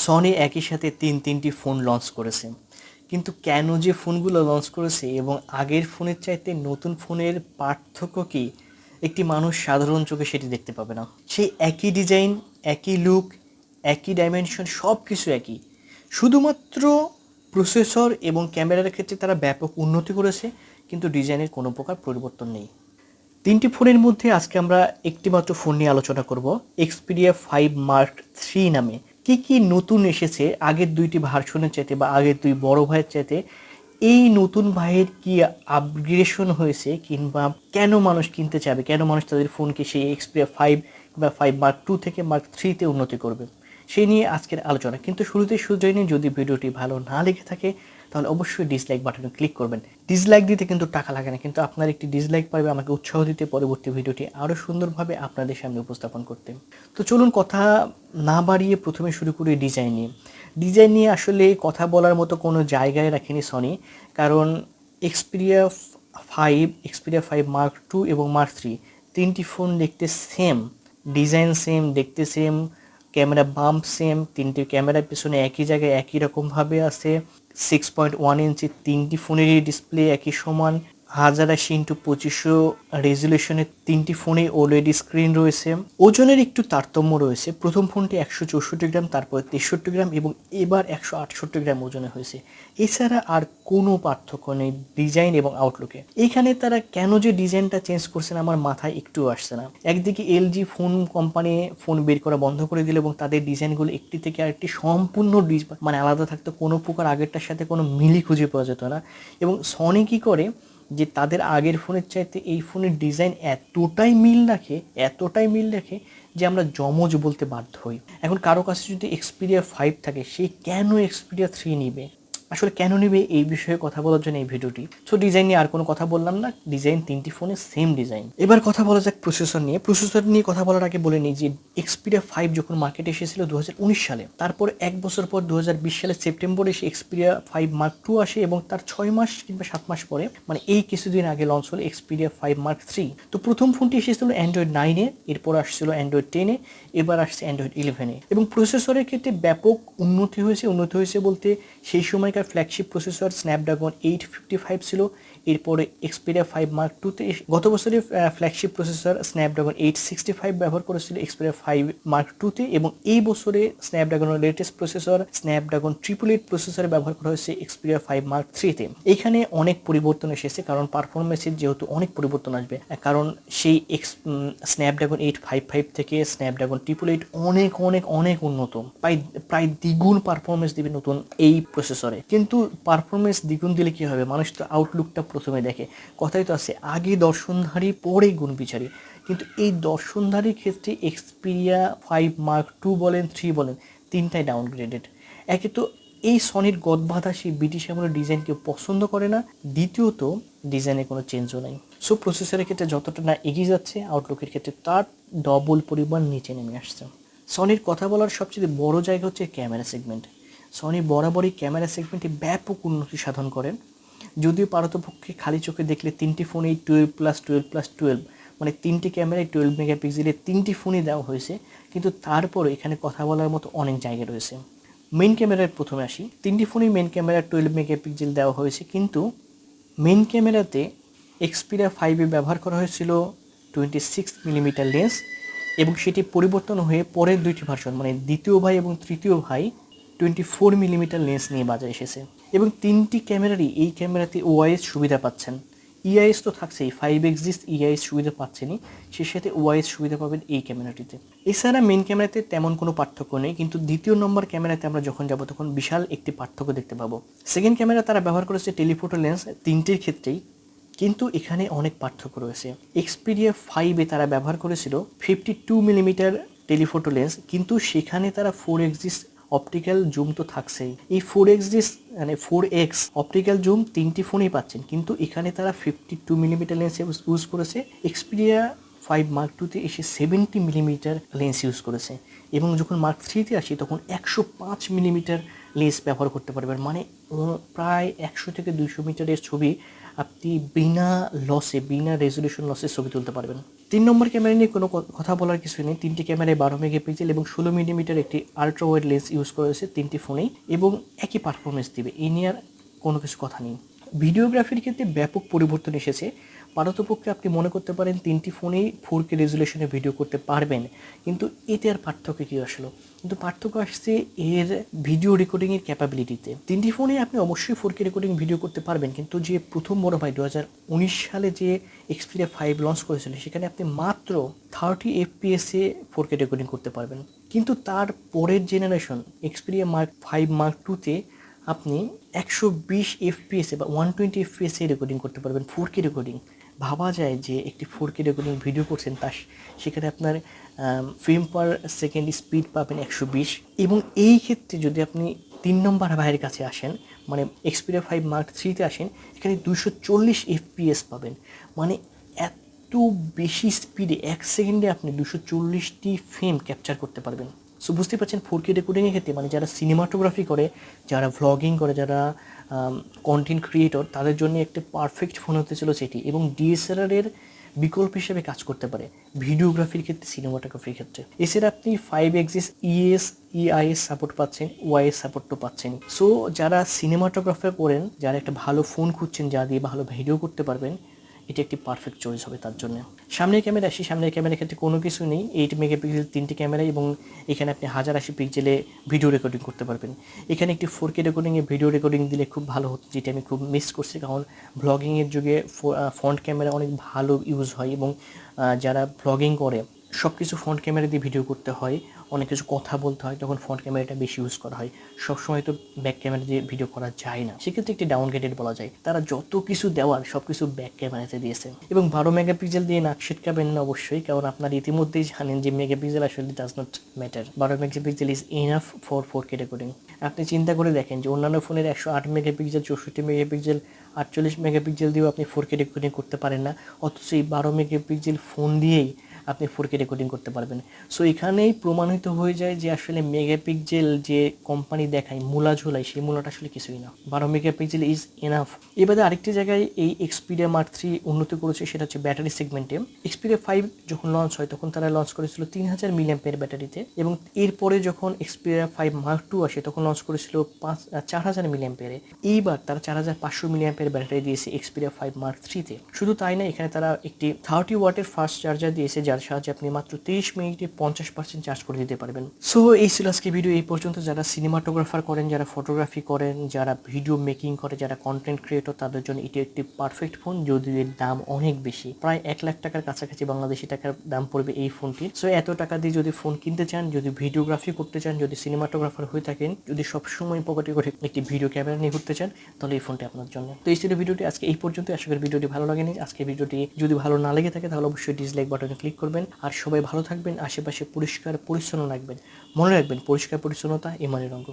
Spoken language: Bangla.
সনি একই সাথে তিনটি ফোন লঞ্চ করেছে, কিন্তু কেন যে ফোনগুলো লঞ্চ করেছে এবং আগের ফোনের চাইতে নতুন ফোনের পার্থক্য কী, একটি মানুষ সাধারণ চোখে সেটি দেখতে পাবে না। সেই একই ডিজাইন, একই লুক, একই ডাইমেনশন, সব কিছু একই, শুধুমাত্র প্রসেসর এবং ক্যামেরার ক্ষেত্রে তারা ব্যাপক উন্নতি করেছে, কিন্তু ডিজাইনের কোনো প্রকার পরিবর্তন নেই। তিনটি ফোনের মধ্যে আজকে আমরা একটিমাত্র ফোন নিয়ে আলোচনা করব, Xperia 5 Mark III নামে। কি নতুন এসেছে আগের দুইটি ভার্সনের চাইতে বা আগের দুই বড় ভাইয়ের চাইতে, এই নতুন ভাইয়ের কি আপগ্রেডেশন হয়েছে, কিংবা কেন মানুষ কিনতে চাবে, কেন মানুষ তাদের ফোনকে সেই Xperia 5 বা 5 Mark II থেকে Mark III-তে উন্নতি করবে, সেই নিয়ে আজকের আলোচনা। কিন্তু শুরুতেই সুযোগ নিয়ে, যদি ভিডিওটি ভালো না লেগে থাকে তাহলে অবশ্যই ডিসলাইক বাটনে ক্লিক করবেন। ডিসলাইক দিতে কিন্তু টাকা লাগে না, কিন্তু আপনার একটি ডিসলাইক পাবে আমাকে উৎসাহ দিতে পরবর্তী ভিডিওটি আরও সুন্দরভাবে আপনাদের সামনে উপস্থাপন করতে। তো চলুন কথা না বাড়িয়ে প্রথমে শুরু করি ডিজাইন নিয়ে। ডিজাইন নিয়ে আসলে কথা বলার মতো কোনো জায়গায় রাখেনি সনি, কারণ Xperia 5 Mark II এবং Mark III তিনটি ফোন দেখতে সেম, ডিজাইন সেম, দেখতে সেম, ক্যামেরা বাম্প সেম, তিনটি ক্যামেরার পিছনে একই জায়গায় একই রকমভাবে আছে। 6.1 ইঞ্চি তিনটি ফোনেরই ডিসপ্লে একই সমান, 1080x2500 রেজুলেশনের তিনটি ফোনে ওএলইডি স্ক্রিন রয়েছে। ওজনের একটু তারতম্য রয়েছে, প্রথম ফোনটি 164 গ্রাম, তারপর 63 গ্রাম এবং এবার 168 গ্রাম ওজনে হয়েছে। এছাড়া আর কোনো পার্থক্য নেই ডিজাইন এবং আউটলুকে। এখানে তারা কেন যে ডিজাইনটা চেঞ্জ করছেন আমার মাথায় একটু আসছে না। একদিকে এলজি ফোন কোম্পানি ফোন বের করা বন্ধ করে দিল এবং তাদের ডিজাইনগুলো একটি থেকে আরেকটি সম্পূর্ণ মানে আলাদা থাকতো, কোনো প্রকার আগেরটার সাথে কোনো মিলই খুঁজে পাওয়া যেত না। এবং সনি কী করে যে তাদের আগের ফোনের চাইতে এই ফোনের ডিজাইন এতটাই মিল রাখে যে আমরা জমজ বলতে বাধ্য হই। এখন কারো কাছে যদি Xperia 5 থাকে, সে কেন Xperia 3 নিবে, আসলে কেন নেবে, এই বিষয়ে কথা বলার জন্য এই ভিডিওটি। সো ডিজাইন নিয়ে আর কোনো কথা বললাম না, ডিজাইন তিনটি ফোনে সেম ডিজাইন। এবার কথা বলা যাক প্রসেসর নিয়ে। প্রসেসর নিয়ে কথা বলার আগে বলে নিই যে Xperia 5 যখন মার্কেটে এসেছিল 2019 সালে, তারপর এক বছর পর 2020 সালের সেপ্টেম্বরে সে Xperia 5 Mark II আসে এবং তার 6 মাস কিংবা 7 মাস পরে, মানে এই কিছুদিন আগে লঞ্চ হলো Xperia 5 Mark III। তো প্রথম ফোনটি এসেছিল অ্যান্ড্রয়েড 9-এ, এরপর আসছিল অ্যান্ড্রয়েড 10-এ, এবার আসছে অ্যান্ড্রয়েড 11-এ। এবং প্রসেসরের ক্ষেত্রে ব্যাপক উন্নতি হয়েছে বলতে সেই সময়কার ফ্ল্যাগশিপ প্রসেসর স্ন্যাপড্রাগন 855 ছিল, এরপরে Xperia 5 Mark II-তে গত বছরের ফ্ল্যাগশিপ প্রসেসর স্ন্যাপড্রাগন 865 ব্যবহার করেছিল Xperia 5 Mark II-তে, এবং এই বছরে স্ন্যাপড্রাগনের লেটেস্ট প্রসেসর স্ন্যাপড্রাগন 888 প্রসেসরে ব্যবহার করা হয়েছে Xperia 5 Mark III-তে। এখানে অনেক পরিবর্তন এসেছে, কারণ পারফরমেন্সের যেহেতু অনেক পরিবর্তন আসবে, কারণ সেই স্ন্যাপড্রাগন 855 থেকে স্ন্যাপড্রাগন 888 অনেক উন্নত, প্রায় দ্বিগুণ পারফরমেন্স দিবে নতুন এই প্রসেসরে। কিন্তু পারফরমেন্স দ্বিগুণ দিলে কি হবে, মানুষ তো আউটলুকটা প্রথমে দেখে, কথাই তো আছে আগে দর্শনধারী পরে গুণ বিচারী। কিন্তু এই দর্শনধারীর ক্ষেত্রে Xperia 5 Mark II বলেন 3 বলেন, তিনটাই ডাউনগ্রেডেড। একে তো এই সনির গদবাঁধা সেই ব্রিটিশ আমলের ডিজাইন কেউ পছন্দ করে না, দ্বিতীয়ত ডিজাইনে কোনো চেঞ্জও নাই। সো প্রসেসরের ক্ষেত্রে যতটা না এগিয়ে যাচ্ছে, আউটলুকের ক্ষেত্রে তার ডবল পরিমাণ নিচে নেমে আসছে। সনির কথা বলার সবচেয়ে বড় জায়গা হচ্ছে ক্যামেরা সেগমেন্ট। সনি বরাবরই ক্যামেরা সেগমেন্টে ব্যাপক উন্নতি সাধন করেন, যদিও পারতপক্ষে খালি চোখে দেখলে তিনটি ফোনেই 12+12+12, মানে তিনটি ক্যামেরায় 12 মেগাপিক্সেলের তিনটি ফোনই দেওয়া হয়েছে, কিন্তু তারপরে এখানে কথা বলার মতো অনেক জায়গা রয়েছে। মেইন ক্যামেরার প্রথমে আসি, তিনটি ফোনেই মেইন ক্যামেরা 12 মেগাপিক্সেল দেওয়া হয়েছে, কিন্তু মেইন ক্যামেরাতে Xperia 5-এ ব্যবহার করা হয়েছিল 26 মিলিমিটার লেন্স, এবং সেটি পরিবর্তন হয়ে পরের দুইটি ভার্সন, মানে দ্বিতীয় ভাই এবং তৃতীয় ভাই 24 মিলিমিটার লেন্স নিয়ে বাজারে এসেছে। এবং তিনটি ক্যামেরারই এই ক্যামেরাতে ওআইএস সুবিধা পাচ্ছেন। ইআইএস তো থাকছেই, 5xx ইআইএস সুবিধা পাচ্ছেনই, সে সাথে ওআইএস সুবিধা পাবেন এই ক্যামেরাটিতে। এছাড়া মেন ক্যামেরাতে তেমন কোনো পার্থক্য নেই, কিন্তু দ্বিতীয় নম্বর ক্যামেরাতে আমরা যখন যাব তখন বিশাল একটি পার্থক্য দেখতে পাবো। সেকেন্ড ক্যামেরা তারা ব্যবহার করেছে টেলিফোটো লেন্স তিনটির ক্ষেত্রেই, কিন্তু এখানে অনেক পার্থক্য রয়েছে। Xperia 5-এ তারা ব্যবহার করেছিল 52 মিলিমিটার টেলিফোটো লেন্স, কিন্তু সেখানে তারা 4xx অপটিক্যাল জুম তো থাকছেই। এই 4xx মানে 4x অপটিক্যাল জুম তিনটি ফোনেই পাচ্ছেন, কিন্তু এখানে তারা 52 মিলিমিটার লেন্স ইউজ করেছে। Xperia 5 Mark II-তে এসে 70 মিলিমিটার লেন্স ইউজ করেছে, এবং যখন Mark III-তে আসি তখন 105 মিলিমিটার লেন্স ব্যবহার করতে পারবেন, মানে প্রায় 100 থেকে 200 মিটারের ছবি আপনি বিনা লসে, বিনা রেজলিউশন লসে ছবি তুলতে পারবেন। 3 নম্বর ক্যামেরা নিয়ে কোনো কথা বলার কিছু নেই। 3টি ক্যামেরায় 12 মেগাপিক্সেল এবং 16 মিলিমিটার একটি আলট্রা ওয়াইড লেন্স ইউজ করা হয়েছে 3টি ফোনেই, এবং একই পারফরমেন্স দিবে, এই নিয়ে আর কোনো কিছু কথা নেই। ভিডিওগ্রাফির ক্ষেত্রে ব্যাপক পরিবর্তন এসেছে। পারতপক্ষে আপনি মনে করতে পারেন 3টি ফোনেই 4K রেজুলেশনে ভিডিও করতে পারবেন, কিন্তু এতে আর পার্থক্য কী আসলো? কিন্তু পার্থক্য আসছে এর ভিডিও রেকর্ডিংয়ের ক্যাপাবিলিটিতে। 3টি ফোনে আপনি অবশ্যই 4K রেকর্ডিং ভিডিও করতে পারবেন, কিন্তু যে প্রথম বড় ভাই 2019 সালে যে Xperia 5 লঞ্চ করেছিল, সেখানে আপনি মাত্র 30 FPS-এ 4K রেকর্ডিং করতে পারবেন। কিন্তু তার পরের জেনারেশন Xperia Mark 2-তে আপনি 120 FPS বা 120 FPS-এ রেকর্ডিং করতে পারবেন, 4K রেকর্ডিং। ভাবা যায় যে একটি 4K রেকর্ডিং ভিডিও করছেন, সেখানে আপনার ফ্রেম পার সেকেন্ড স্পিড পাবেন 120, এবং এই ক্ষেত্রে যদি আপনি 3 নম্বর ভাইয়ের কাছে আসেন, মানে Xperia 5 Mark 3-তে আসেন, এখানে 240 FPS পাবেন। মানে এত বেশি স্পিডে 1 সেকেন্ডে আপনি 240টি ফ্রেম ক্যাপচার করতে পারবেন। সো বুঝতে পারছেন 4K রেকর্ডিংয়ের ক্ষেত্রে, মানে যারা সিনেমাটোগ্রাফি করে, যারা ভ্লগিং করে, যারা কন্টেন্ট ক্রিয়েটর, তাদের জন্য একটা পারফেক্ট ফোন হতে চলেছে এটি, এবং ডিএসএলআরের বিকল্প হিসেবে কাজ করতে পারে ভিডিওগ্রাফির ক্ষেত্রে, সিনেমাটোগ্রাফির ক্ষেত্রে। এছাড়া আপনি 5 এক্সিস EIS সাপোর্ট পাচ্ছেন, ওয়াইএস সাপোর্টও পাচ্ছেন। সো যারা সিনেমাটোগ্রাফার করেন, যারা একটা ভালো ফোন খুঁজছেন যা দিয়ে ভালো ভিডিও করতে পারবেন, এটি একটি পারফেক্ট চয়েস হবে তার জন্য। সামনের ক্যামেরা আসি। সামনের ক্যামেরার ক্ষেত্রে কোনো কিছু নেই, 8 মেগাপিক্সেল 3টি ক্যামেরা, এবং এখানে আপনি 1080 পিক্সেলে ভিডিও রেকর্ডিং করতে পারবেন। এখানে একটি 4K রেকর্ডিংয়ে ভিডিও রেকর্ডিং দিলে খুব ভালো হতো, যেটা আমি খুব মিস করছি, কারণ ভ্লগিংয়ের যুগে ফ্রন্ট ক্যামেরা অনেক ভালো ইউজ হয়, এবং যারা ভ্লগিং করে সব কিছু ফ্রন্ট ক্যামেরা দিয়ে ভিডিও করতে হয়, অনেক কিছু কথা বলতে হয়, তখন ফ্রন্ট ক্যামেরাটা বেশি ইউজ করা হয়। সবসময় তো ব্যাক ক্যামেরা দিয়ে ভিডিও করা যায় না, সেক্ষেত্রে একটি ডাউনগ্রেডেড বলা যায়। তারা যত কিছু দেওয়ার সব কিছু ব্যাক ক্যামেরাতে দিয়েছে। এবং 12 মেগাপিক্সেল দিয়ে নাক ছিটকাবেন না অবশ্যই, কারণ আপনারা ইতিমধ্যেই জানেন যে মেগাপিক্সেল আসলে does not matter. 12 megapixel is enough for 4K recording. আপনি চিন্তা করে দেখেন যে অন্যান্য ফোনের 108 মেগাপিক্সেল, 64 মেগাপিক্সেল, 48 মেগাপিক্সেল দিয়েও আপনি 4K রেকর্ডিং করতে পারেন না, অথচ এই 12 মেগাপিক্সেল ফোন দিয়েই আপনি 4K রেকর্ডিং করতে পারবেন। সো এখানেই প্রমাণিত হয়ে যায় যে আসলে মেগাপিক্সেল যে কোম্পানি দেখায় মূলা ঝোলায়, সেই মূলাটা আসলে কিছুই না। 12 মেগাপিক্সেল ইজ এনাফ। এবারে আরেকটি জায়গায় এই Xperia Mark 3 উন্নতি করেছে, সেটা হচ্ছে ব্যাটারি সেগমেন্টে। Xperia 5 যখন লঞ্চ হয়, তখন তারা লঞ্চ করেছিল 3000 মিলিঅ্যাম্পিয়ার ব্যাটারিতে, এবং এরপরে যখন Xperia 5 Mark 2 আসে, তখন লঞ্চ করেছিল 4000 মিলিঅ্যাম্পিয়ারে। এইবার তারা 4500 মিলিঅ্যাম্পিয়ার ব্যাটারি দিয়েছে Xperia 5 Mark 3-তে। শুধু তাই না, এখানে তারা একটি 30 ওয়াটের ফাস্ট চার্জার দিয়েছে, যার সাহায্যে আপনি মাত্র 30 মিনিটে 50% চার্জ করে দিতে পারবেন। সো এই ছিল আজকে ভিডিও এই পর্যন্ত। যারা সিনেমাটোগ্রাফার করেন, যারা ফটোগ্রাফি করেন, যারা ভিডিও মেকিং করে, যারা কন্টেন্ট ক্রিয়েটর, তাদের জন্য এটি একটি পারফেক্ট ফোন, যদিও এর দাম অনেক বেশি, প্রায় 1 লাখ টাকার কাছাকাছি বাংলাদেশি টাকার দাম পড়বে এই ফোনটির। সো এত টাকা দিয়ে যদি ফোন কিনতে চান, যদি ভিডিওগ্রাফি করতে চান, যদি সিনেমাটোগ্রাফার হয়ে থাকেন, যদি সবসময় পকেটে করে একটি ভিডিও ক্যামেরা নিয়ে ঘুরতে চান, তাহলে এই ফোনটি আপনার জন্য। তো এই ছিল ভিডিওটি আজকে এই পর্যন্ত। আশা করি ভিডিওটি ভালো লাগেনি। আজকে ভিডিওটি যদি ভালো না লেগে থাকে, তাহলে অবশ্যই ডিসলাইক বাটনে ক্লিক করবেন। আর সবাই ভালো থাকবেন, আশেপাশে পরিষ্কার পরিচ্ছন্ন রাখবেন। মনে রাখবেন, পরিষ্কার পরিচ্ছন্নতা ইমানের অঙ্গ।